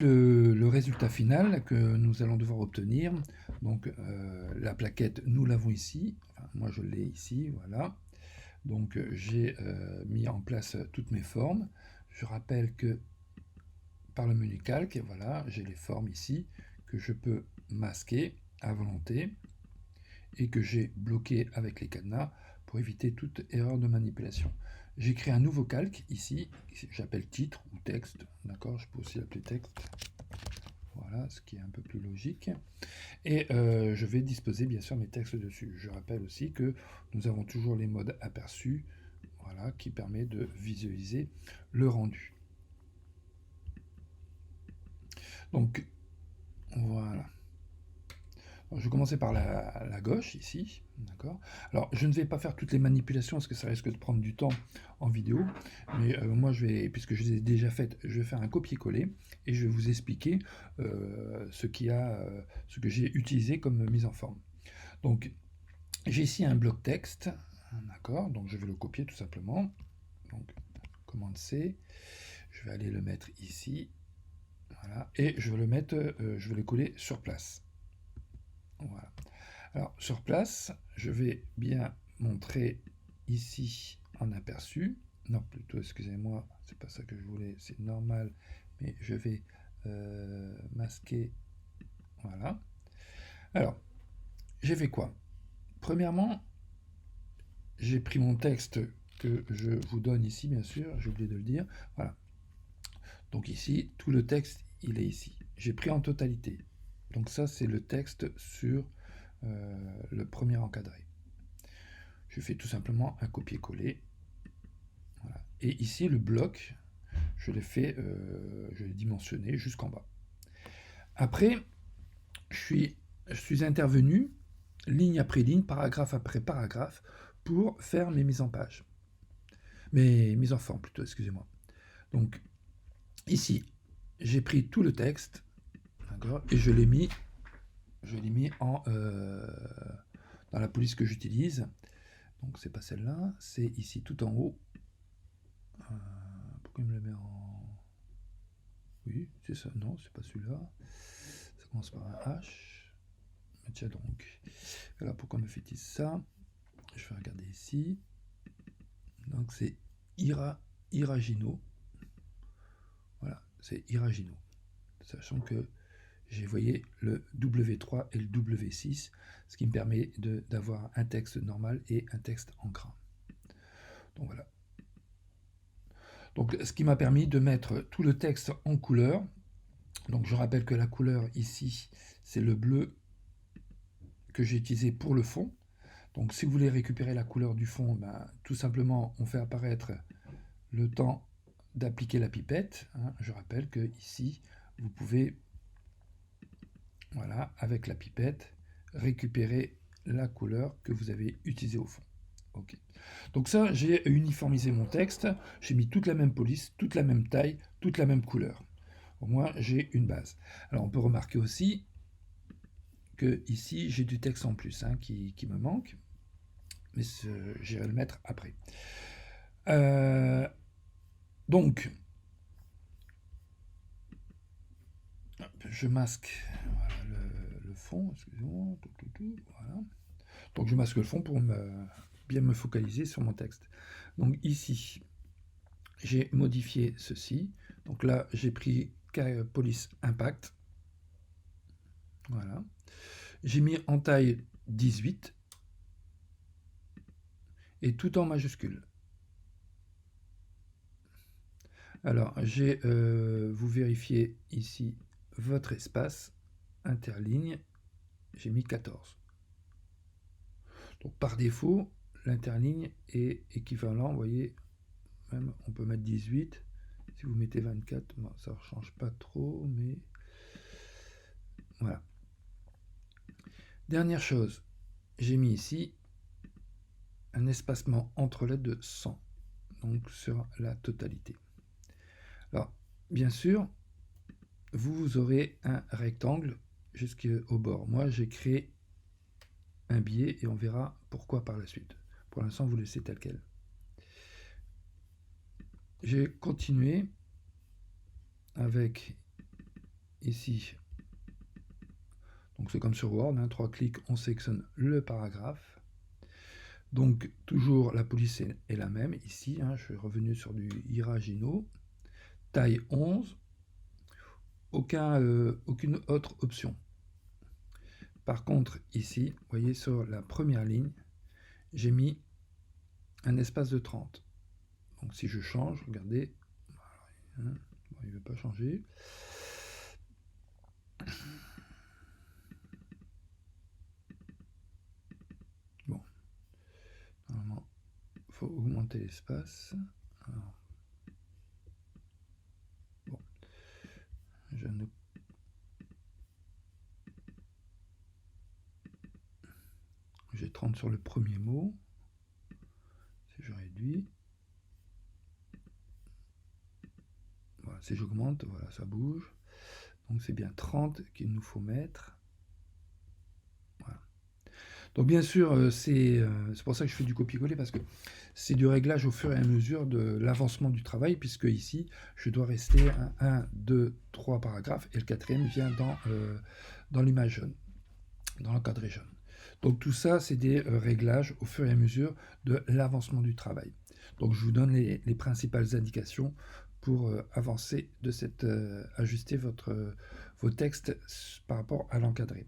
Le résultat final que nous allons devoir obtenir, donc la plaquette, nous l'avons ici, enfin, moi je l'ai ici, voilà. Donc j'ai mis en place toutes mes formes. Je rappelle que par le menu calque, voilà, j'ai les formes ici que je peux masquer à volonté et que j'ai bloqué avec les cadenas pour éviter toute erreur de manipulation. J'ai créé un nouveau calque ici, j'appelle titre ou texte, d'accord, je peux aussi l'appeler texte. Voilà, ce qui est un peu plus logique. Et je vais disposer bien sûr mes textes dessus. Je rappelle aussi que nous avons toujours les modes aperçus, voilà, qui permet de visualiser le rendu. Donc voilà. Alors, je vais commencer par la gauche ici, d'accord. Alors je ne vais pas faire toutes les manipulations parce que ça risque de prendre du temps en vidéo, mais moi je vais, puisque je les ai déjà faites, je vais faire un copier-coller et je vais vous expliquer ce que j'ai utilisé comme mise en forme. Donc j'ai ici un bloc texte, d'accord, donc je vais le copier tout simplement. Donc commande C, je vais aller le mettre ici, voilà, et je vais le mettre, je vais le coller sur place. Voilà. Alors sur place, je vais bien montrer ici en aperçu. Non, plutôt, excusez-moi, c'est pas ça que je voulais, c'est normal, mais je vais masquer. Voilà. Alors, j'ai fait quoi? Premièrement, j'ai pris mon texte que je vous donne ici, bien sûr, j'ai oublié de le dire. Voilà. Donc ici, tout le texte, il est ici. J'ai pris en totalité. Donc ça, c'est le texte sur le premier encadré. Je fais tout simplement un copier-coller. Voilà. Et ici, le bloc, je l'ai dimensionné jusqu'en bas. Après, je suis intervenu, ligne après ligne, paragraphe après paragraphe, pour faire mes mises en page. Mes mises en forme, plutôt, excusez-moi. Donc, ici, j'ai pris tout le texte, d'accord, et je l'ai mis dans la police que j'utilise. Donc, c'est pas celle-là, c'est ici tout en haut. Pourquoi il me le met en... Oui, c'est ça. Non, c'est pas celui-là. Ça commence par un H. Tiens donc. Voilà pourquoi on me fait-il ça. Je vais regarder ici. Donc c'est Iragino. Voilà, c'est Iragino. Sachant que j'ai voyé le W3 et le W6, ce qui me permet d'avoir un texte normal et un texte en gras. Donc voilà. Donc ce qui m'a permis de mettre tout le texte en couleur. Donc je rappelle que la couleur ici, c'est le bleu que j'ai utilisé pour le fond. Donc si vous voulez récupérer la couleur du fond, ben, tout simplement on fait apparaître le temps d'appliquer la pipette. Hein. Je rappelle que ici vous pouvez, voilà, avec la pipette, récupérer la couleur que vous avez utilisée au fond. Ok. Donc ça, j'ai uniformisé mon texte, j'ai mis toute la même police, toute la même taille, toute la même couleur. Au moins j'ai une base. Alors on peut remarquer aussi que ici j'ai du texte en plus qui me manque, mais j'irai le mettre après. Donc, je masque voilà, le fond, excusez-moi, voilà. Donc je masque le fond pour bien me focaliser sur mon texte. Donc ici, j'ai modifié ceci. Donc là, j'ai pris Police Impact. Voilà. J'ai mis en taille 18 et tout en majuscule. Alors, vous vérifiez ici votre espace interligne, j'ai mis 14. Donc par défaut, l'interligne est équivalent, vous voyez, même on peut mettre 18. Si vous mettez 24, bon, ça ne change pas trop, mais voilà. Dernière chose, j'ai mis ici un espacement entre lettres de 100, donc sur la totalité. Alors, bien sûr, vous aurez un rectangle jusqu'au bord. Moi, j'ai créé un biais et on verra pourquoi par la suite. Pour l'instant, vous laissez tel quel. J'ai continué avec ici, donc c'est comme sur Word, hein, 3 clics, on sélectionne le paragraphe. Donc toujours la police est la même ici, hein, je suis revenu sur du Iragino, taille 11, aucune autre option. Par contre ici, vous voyez sur la première ligne, j'ai mis un espace de 30. Donc si je change, regardez, hein, bon, il ne veut pas changer. Bon, normalement, il faut augmenter l'espace. Bon, j'ai 30 sur le premier mot. Si je réduis, voilà, si j'augmente, voilà, ça bouge. Donc c'est bien 30 qu'il nous faut mettre. Voilà. Donc bien sûr, c'est pour ça que je fais du copier-coller, parce que c'est du réglage au fur et à mesure de l'avancement du travail, puisque ici, je dois rester à 1, 2, 3 paragraphes, et le quatrième vient dans l'image jaune, dans l'encadré jaune. Donc tout ça, c'est des réglages au fur et à mesure de l'avancement du travail. Donc je vous donne les principales indications pour avancer de cette, ajuster vos textes par rapport à l'encadré.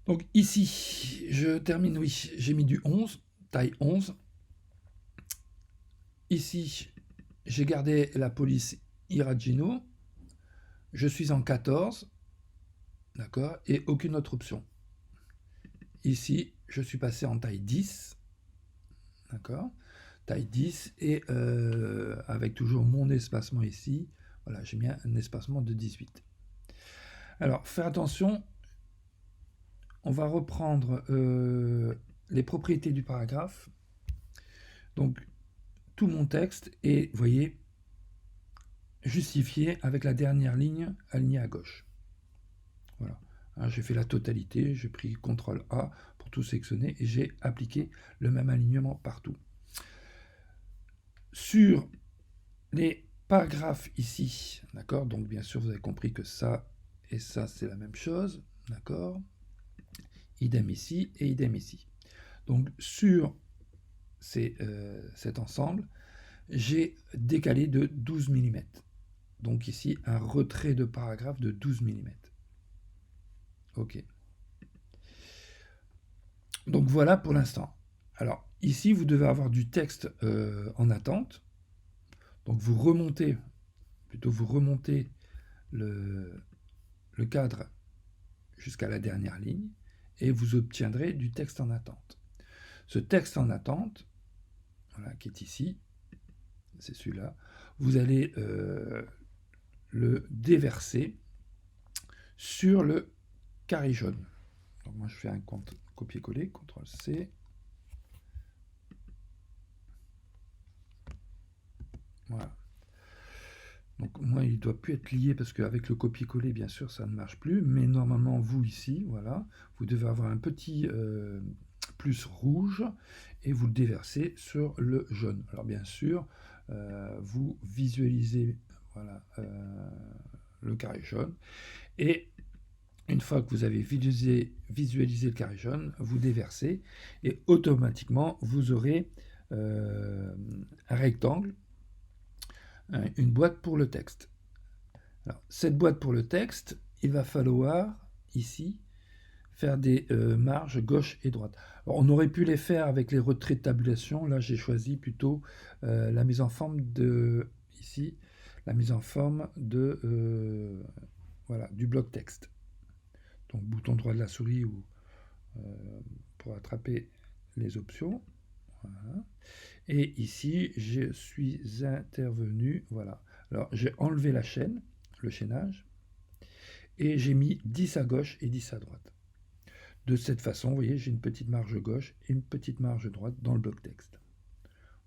Donc ici, je termine, oui, j'ai mis du 11, taille 11. Ici, j'ai gardé la police Iragino. Je suis en 14, d'accord, et aucune autre option. Ici, je suis passé en taille 10, d'accord, taille 10, et avec toujours mon espacement ici, voilà, j'ai mis un espacement de 18. Alors, faites attention, on va reprendre les propriétés du paragraphe. Donc, tout mon texte est, vous voyez, justifié avec la dernière ligne alignée à gauche. Voilà. Hein, j'ai fait la totalité, j'ai pris CTRL A pour tout sélectionner et j'ai appliqué le même alignement partout. Sur les paragraphes ici, d'accord, donc bien sûr vous avez compris que ça et ça c'est la même chose, d'accord, idem ici et idem ici. Donc sur cet ensemble, j'ai décalé de 12 mm. Donc ici, un retrait de paragraphe de 12 mm. OK. Donc voilà pour l'instant. Alors ici, vous devez avoir du texte en attente. Donc vous remontez le cadre jusqu'à la dernière ligne et vous obtiendrez du texte en attente. Ce texte en attente, voilà, qui est ici, c'est celui-là, vous allez le déverser sur le carré jaune. Donc moi je fais un copier-coller, CTRL-C. Voilà. Donc moi il ne doit plus être lié parce qu'avec le copier-coller bien sûr ça ne marche plus, mais normalement vous ici, voilà, vous devez avoir un petit plus rouge et vous le déversez sur le jaune. Alors bien sûr, vous visualisez, voilà, le carré jaune, et une fois que vous avez visualisé le carré jaune, vous déversez et automatiquement vous aurez un rectangle, une boîte pour le texte. Alors, cette boîte pour le texte, il va falloir ici faire des marges gauche et droite. Alors, on aurait pu les faire avec les retraits de tabulation. Là, j'ai choisi plutôt la mise en forme de ici, la mise en forme de voilà, du bloc texte. Donc bouton droit de la souris ou pour attraper les options. Voilà. Et ici, je suis intervenu, voilà. Alors j'ai enlevé la chaîne, le chaînage, et j'ai mis 10 à gauche et 10 à droite. De cette façon, vous voyez, j'ai une petite marge gauche et une petite marge droite dans le bloc texte.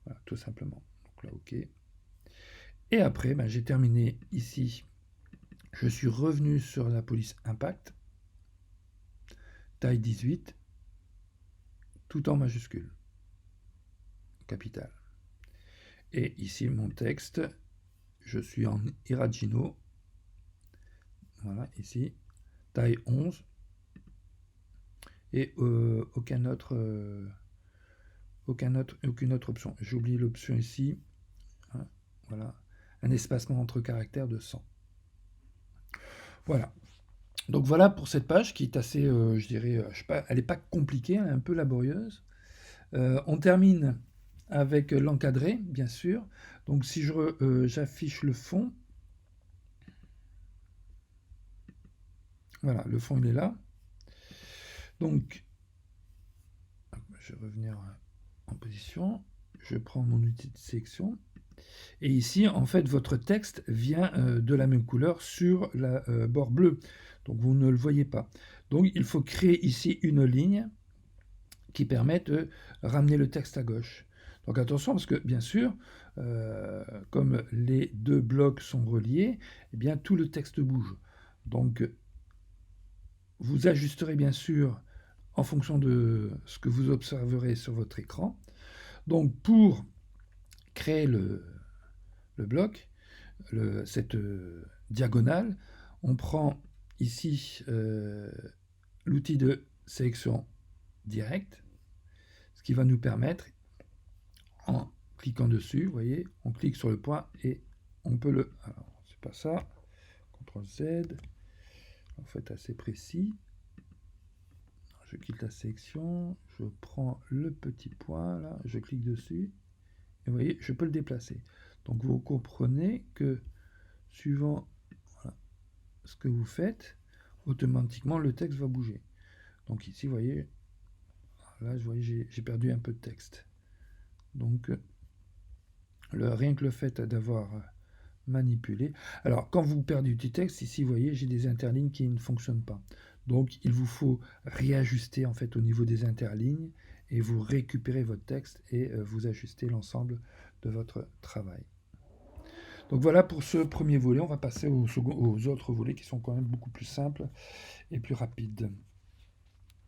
Voilà, tout simplement. Donc là, OK. Et après, ben, j'ai terminé ici. Je suis revenu sur la police impact, taille 18, tout en majuscule, capital. Et ici, mon texte, je suis en Iragino, Voilà, ici, taille 11, et aucune autre option. J'ai oublié l'option ici. Hein, voilà, un espacement entre caractères de 100. Voilà. Donc voilà pour cette page qui est assez, je dirais, je sais pas, elle n'est pas compliquée, elle est un peu laborieuse. On termine avec l'encadré, bien sûr. Donc si j'affiche le fond, voilà, le fond il est là. Donc, je vais revenir en position, je prends mon outil de sélection, et ici, en fait, votre texte vient de la même couleur sur la bord bleu, donc vous ne le voyez pas. Donc, il faut créer ici une ligne qui permette de ramener le texte à gauche. Donc attention, parce que bien sûr, comme les deux blocs sont reliés, eh bien tout le texte bouge. Donc vous ajusterez bien sûr en fonction de ce que vous observerez sur votre écran. Donc pour créer le bloc, cette diagonale, on prend ici l'outil de sélection directe, ce qui va nous permettre, en cliquant dessus, vous voyez, on clique sur le point et on peut le... Alors, c'est pas ça, CTRL Z, en fait assez précis. Je quitte la sélection, je prends le petit point, là, je clique dessus, et vous voyez, je peux le déplacer. Donc vous comprenez que suivant voilà, ce que vous faites, automatiquement le texte va bouger. Donc ici, vous voyez, là, j'ai perdu un peu de texte. Donc, rien que le fait d'avoir manipulé. Alors, quand vous perdez du texte, ici, vous voyez, j'ai des interlignes qui ne fonctionnent pas. Donc, il vous faut réajuster en fait au niveau des interlignes et vous récupérez votre texte et vous ajustez l'ensemble de votre travail. Donc voilà pour ce premier volet. On va passer aux autres volets qui sont quand même beaucoup plus simples et plus rapides.